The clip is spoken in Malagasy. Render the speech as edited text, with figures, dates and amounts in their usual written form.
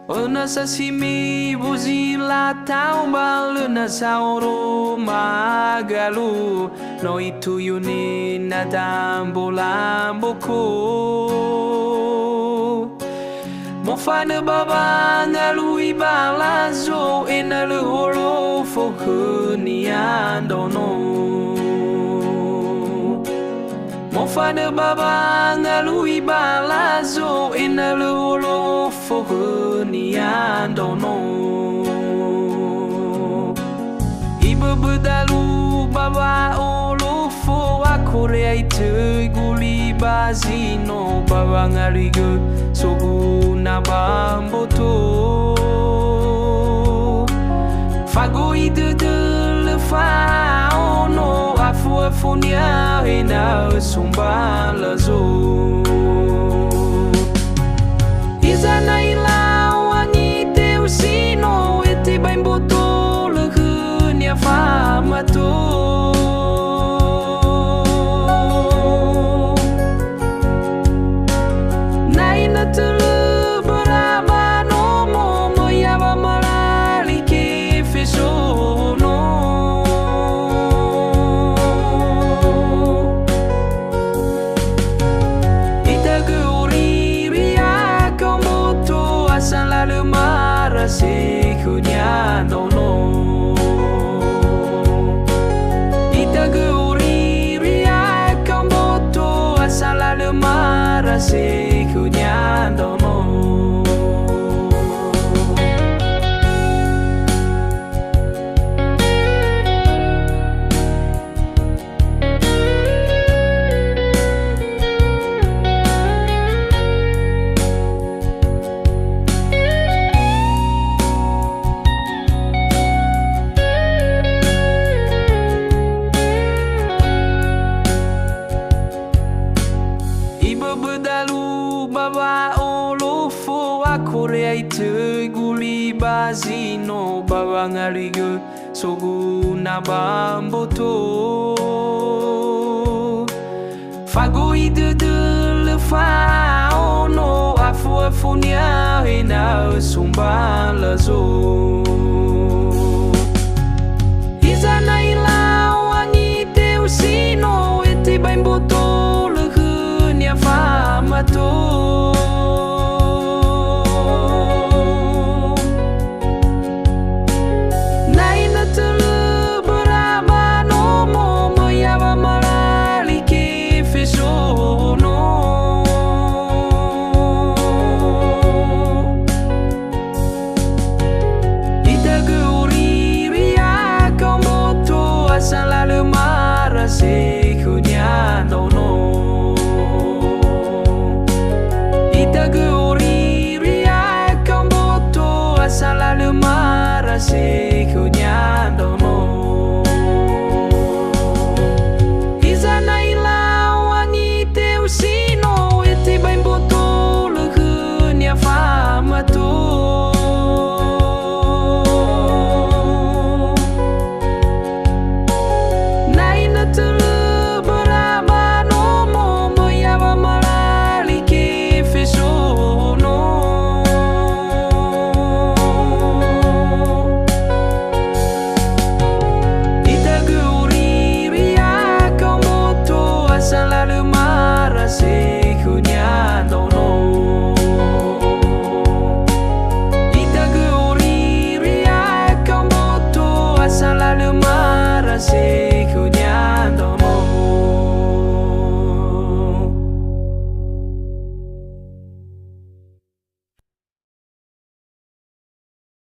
Ona sashimi buzila taumbalu na sauro magalu no itu yuni na dambulambuku Mofana baba ngalu ibalazo enalu holo fokuni andono Mofana baba ngalu ibalazo enalu holo fokuni andono Ibu bedalu baba olo fo akore aitu guli bazino baba ngaligo sogu na bamboto Fago ide de le fa ono afu afunia ina sumba la zo Izana ila wangi te usino ete bamboto le kunia fa mato Naina tulu Sekunya nono Itaguri ria kamboto asala lemara sekunya nono Bedalu baba olo fo akore aitu guli bazino baba ngaligo sogu na bamboto Fago ide de le fa ono afu afunia ina sumba la zo Izana ila wangi te usino ete bamboto Famato Naina tulu beraba nomo Moyaba malali ke fesono Itaguri ria kamboto asala lemara sekunya nono Itaguri ria kamboto asala lemara sekunya dono Izana ila wangi te usino ete bamboto lekunya famato Naina tulu beraba nomo moyaba malali ke fesono Itaguri ria kamboto asala lemara sekunya dono Itaguri ria kamboto asala lemara sekunya